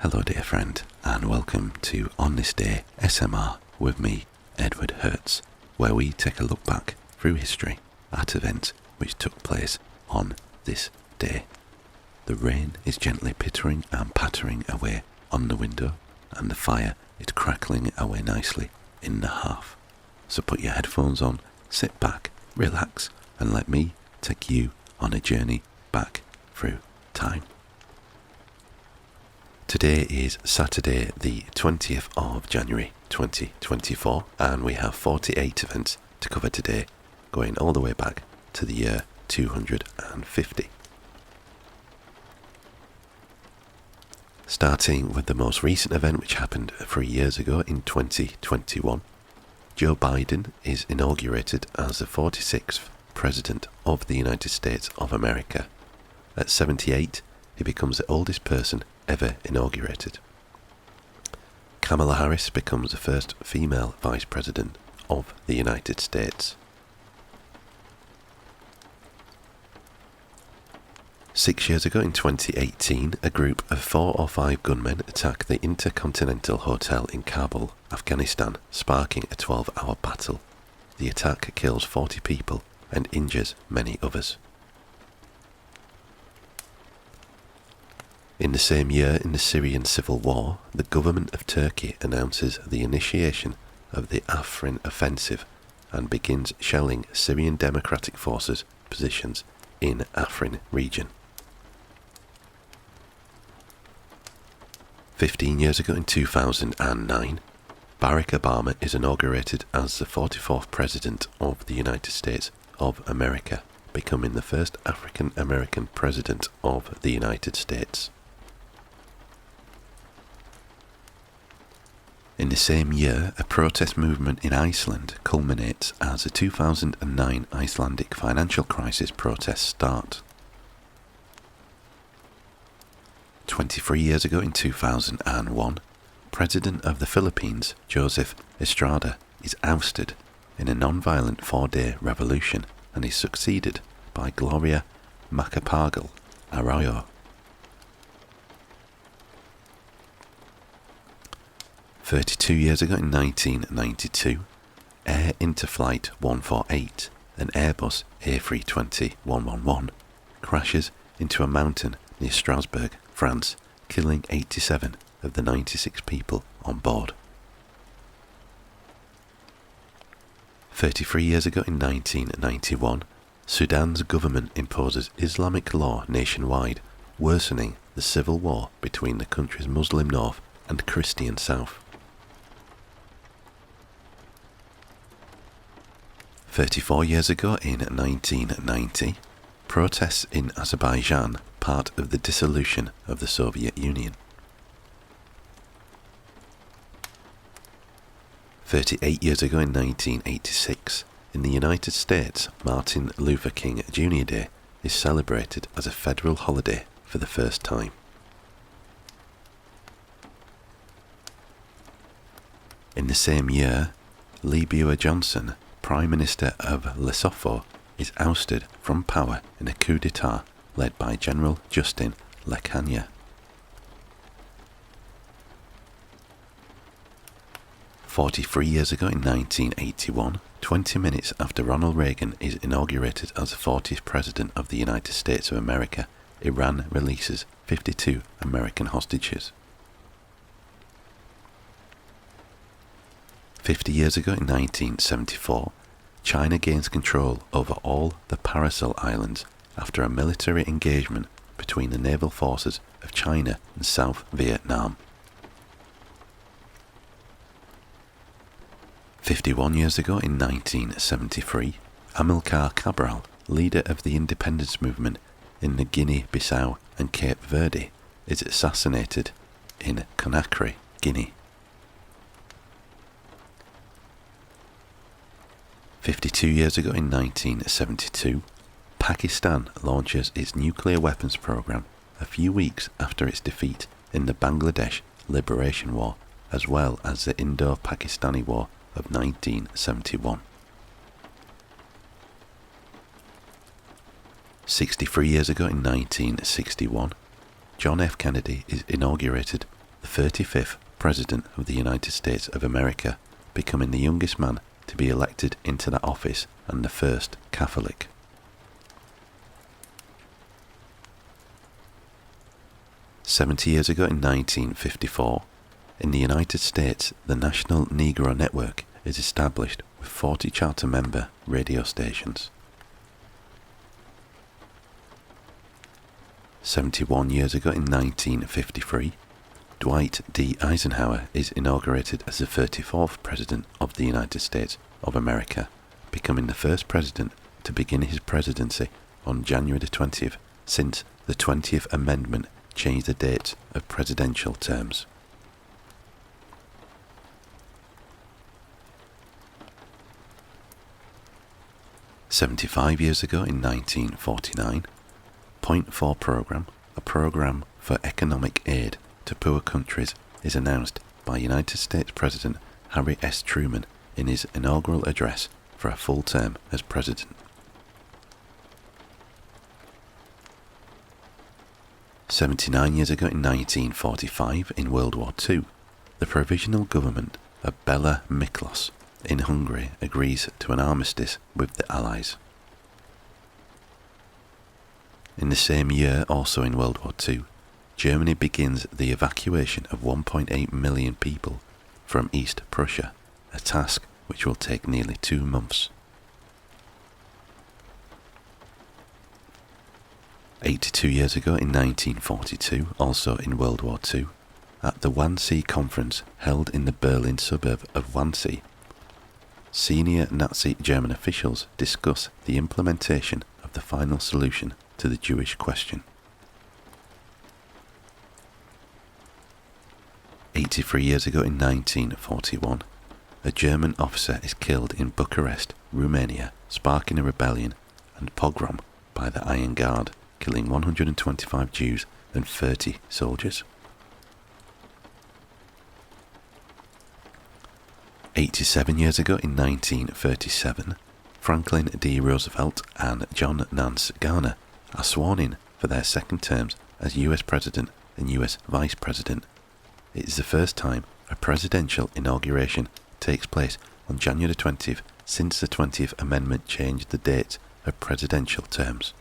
Hello dear friend, and welcome to On This Day SMR with me, Edward Hertz, where we take a look back through history at events which took place on this day. The rain is gently pittering and pattering away on the window, and the fire is crackling away nicely in the hearth. So put your headphones on, sit back, relax, and let me take you on a journey back through time. Today is Saturday the 20th of January 2024, and we have 48 events to cover today, going all the way back to the year 250. Starting with the most recent event, which happened 3 years ago in 2021, Joe Biden is inaugurated as the 46th President of the United States of America. At 78, he becomes the oldest person ever inaugurated. Kamala Harris becomes the first female Vice President of the United States. 6 years ago in 2018, a group of 4 or 5 gunmen attack the Intercontinental Hotel in Kabul, Afghanistan, sparking a 12-hour battle. The attack kills 40 people and injures many others. In the same year, in the Syrian civil war, the government of Turkey announces the initiation of the Afrin offensive and begins shelling Syrian Democratic Forces positions in Afrin region. 15 years ago in 2009, Barack Obama is inaugurated as the 44th President of the United States of America, becoming the first African American President of the United States. In the same year, a protest movement in Iceland culminates as the 2009 Icelandic financial crisis protests start. 23 years ago in 2001, President of the Philippines, Joseph Estrada, is ousted in a non-violent 4-day revolution and is succeeded by Gloria Macapagal Arroyo. 32 years ago in 1992, Air Interflight 148, an Airbus A320-111, crashes into a mountain near Strasbourg, France, killing 87 of the 96 people on board. 33 years ago in 1991, Sudan's government imposes Islamic law nationwide, worsening the civil war between the country's Muslim north and Christian south. 34 years ago in 1990, protests in Azerbaijan, part of the dissolution of the Soviet Union. 38 years ago in 1986, in the United States, Martin Luther King Jr. Day is celebrated as a federal holiday for the first time. In the same year, Lee Brewer Johnson, Prime Minister of Lesotho, is ousted from power in a coup d'etat led by General Justin Lekanya. 43 years ago in 1981, 20 minutes after Ronald Reagan is inaugurated as the 40th President of the United States of America, Iran releases 52 American hostages. 50 years ago in 1974, China gains control over all the Paracel Islands after a military engagement between the naval forces of China and South Vietnam. 51 years ago in 1973, Amilcar Cabral, leader of the independence movement in the Guinea-Bissau and Cape Verde, is assassinated in Conakry, Guinea. 52 years ago in 1972, Pakistan launches its nuclear weapons program a few weeks after its defeat in the Bangladesh Liberation War, as well as the Indo-Pakistani War of 1971. 63 years ago in 1961, John F. Kennedy is inaugurated the 35th President of the United States of America, becoming the youngest man to be elected into that office and the first Catholic. "70 years ago in 1954, in the United States, the National Negro Network is established with 40 charter member radio stations. 71 years ago in 1953, Dwight D. Eisenhower is inaugurated as the 34th President of the United States of America, becoming the first president to begin his presidency on January the 20th since the 20th Amendment changed the dates of presidential terms. "75 years ago in 1949, Point 4 Program, a program for economic aid to poor countries, is announced by United States President Harry S. Truman in his inaugural address for a full term as president. 79 years ago in 1945, in World War II, the provisional government of Bela Miklos in Hungary agrees to an armistice with the Allies. In the same year, also in World War II, Germany begins the evacuation of 1.8 million people from East Prussia, a task which will take nearly 2 months. 82 years ago in 1942, also in World War II, at the Wannsee Conference held in the Berlin suburb of Wannsee, senior Nazi German officials discuss the implementation of the final solution to the Jewish question. 83 years ago in 1941, a German officer is killed in Bucharest, Romania, sparking a rebellion and pogrom by the Iron Guard, killing 125 Jews and 30 soldiers. 87 years ago in 1937, Franklin D. Roosevelt and John Nance Garner are sworn in for their second terms as US President and US Vice President. It is the first time a presidential inauguration takes place on January 20th since the 20th Amendment changed the date of presidential terms.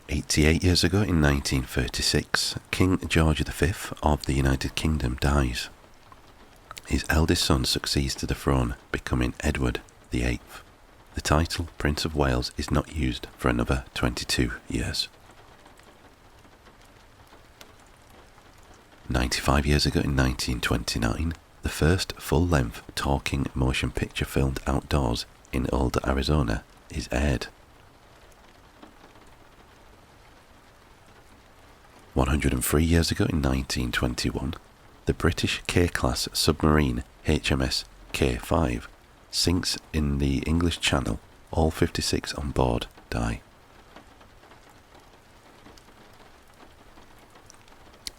"88 years ago in 1936, King George V of the United Kingdom dies. His eldest son succeeds to the throne, becoming Edward VIII. The title Prince of Wales is not used for another 22 years. 95 years ago in 1929, the first full-length talking motion picture filmed outdoors in Boulder, Arizona, is aired. 103 years ago in 1921, the British K-class submarine HMS K5 sinks in the English Channel. All 56 on board die.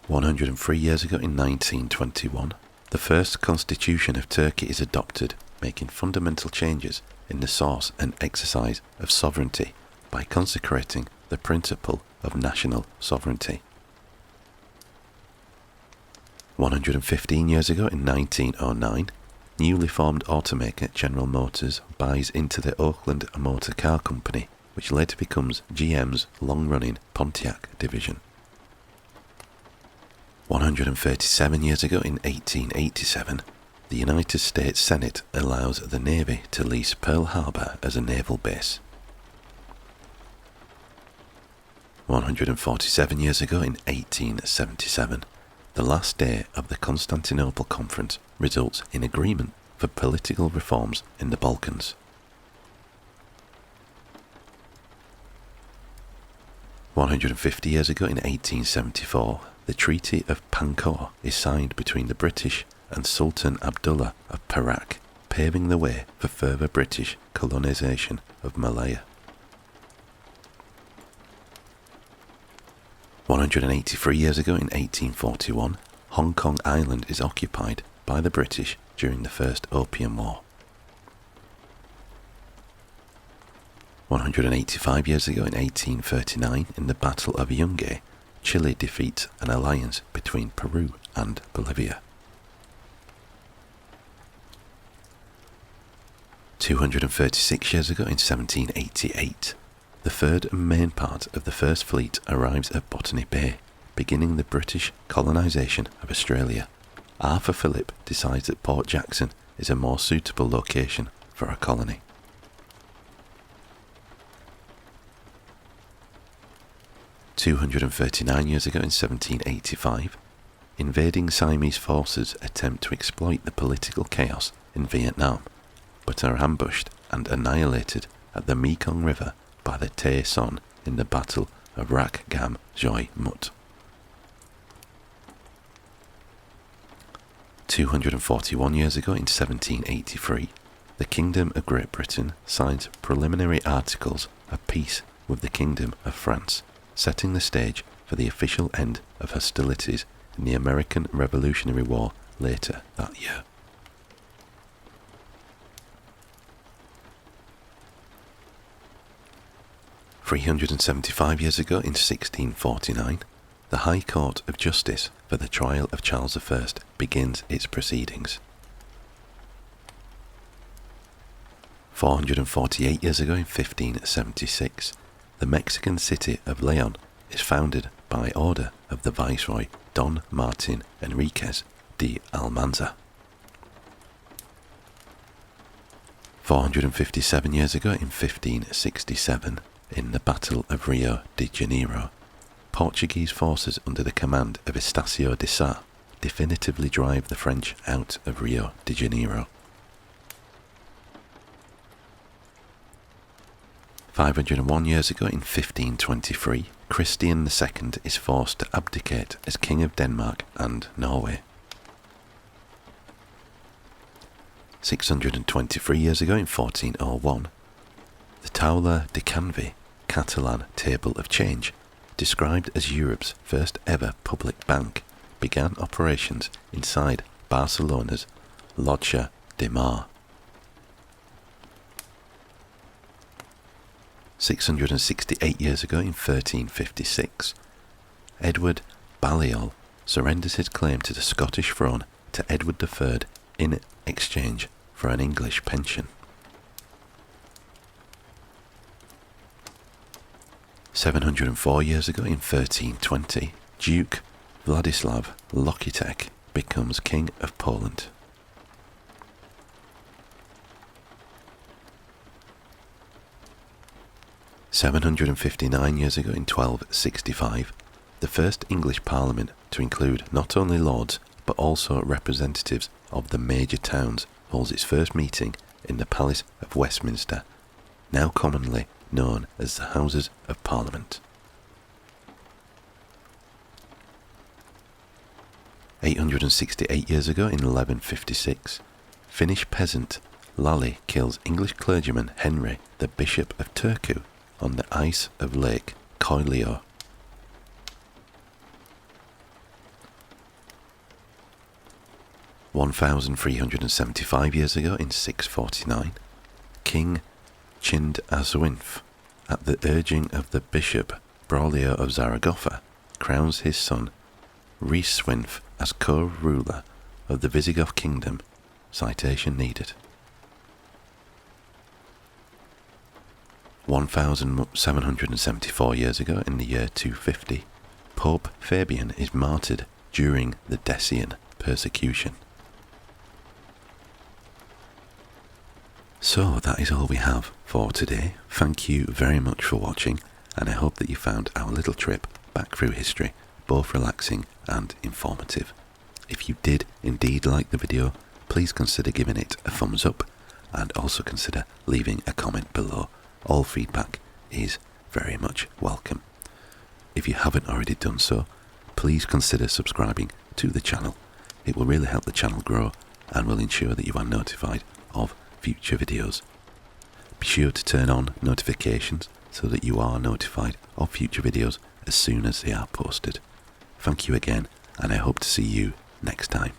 103 years ago in 1921, the first constitution of Turkey is adopted, making fundamental changes in the source and exercise of sovereignty by consecrating the principle of national sovereignty. 115 years ago in 1909, newly formed automaker General Motors buys into the Oakland Motor Car Company, which later becomes GM's long-running Pontiac division. 137 years ago in 1887, the United States Senate allows the Navy to lease Pearl Harbor as a naval base. 147 years ago in 1877, the last day of the Constantinople Conference results in agreement for political reforms in the Balkans. 150 years ago in 1874, the Treaty of Pankor is signed between the British and Sultan Abdullah of Perak, paving the way for further British colonisation of Malaya. 183 years ago in 1841, Hong Kong Island is occupied by the British during the First Opium War. 185 years ago in 1839, in the Battle of Yungay, Chile defeats an alliance between Peru and Bolivia. 236 years ago in 1788, the third and main part of the First Fleet arrives at Botany Bay, beginning the British colonisation of Australia. Arthur Phillip decides that Port Jackson is a more suitable location for a colony. "239 years ago in 1785, invading Siamese forces attempt to exploit the political chaos in Vietnam, but are ambushed and annihilated at the Mekong River by the Tay Son in the Battle of Rak Gam Joi Mut. 241 years ago in 1783, the Kingdom of Great Britain signs preliminary articles of peace with the Kingdom of France, setting the stage for the official end of hostilities in the American Revolutionary War later that year. 375 years ago in 1649, the High Court of Justice for the trial of Charles I begins its proceedings. 448 years ago in 1576, the Mexican city of Leon is founded by order of the Viceroy Don Martin Enriquez de Almanza. 457 years ago in 1567, in the Battle of Rio de Janeiro, Portuguese forces under the command of Estácio de Sá definitively drive the French out of Rio de Janeiro. 501 years ago in 1523, Christian II is forced to abdicate as King of Denmark and Norway. 623 years ago in 1401, the Taula de Canvi Catalan Table of Change, described as Europe's first ever public bank, began operations inside Barcelona's Llotja de Mar. 668 years ago in 1356, Edward Balliol surrenders his claim to the Scottish throne to Edward III in exchange for an English pension. 704 years ago in 1320, Duke Vladislav Lokitek becomes King of Poland. 759 years ago in 1265, the first English Parliament to include not only lords but also representatives of the major towns holds its first meeting in the Palace of Westminster, now commonly known as the Houses of Parliament. 868 years ago in 1156, Finnish peasant Lally kills English clergyman Henry, the Bishop of Turku, on the ice of Lake Koilio. 1375 years ago in 649, King Chind Aswinf, at the urging of the Bishop Braulio of Zaragoza, crowns his son Rhyswinf as co-ruler of the Visigoth kingdom. Citation needed. 1774 years ago, in the year 250, Pope Fabian is martyred during the Decian persecution. So that is all we have for today. Thank you very much for watching, and I hope that you found our little trip back through history both relaxing and informative. If you did indeed like the video, please consider giving it a thumbs up, and also consider leaving a comment below. All feedback is very much welcome. If you haven't already done so, please consider subscribing to the channel. It will really help the channel grow and will ensure that you are notified of future videos. Be sure to turn on notifications so that you are notified of future videos as soon as they are posted. Thank you again, and I hope to see you next time.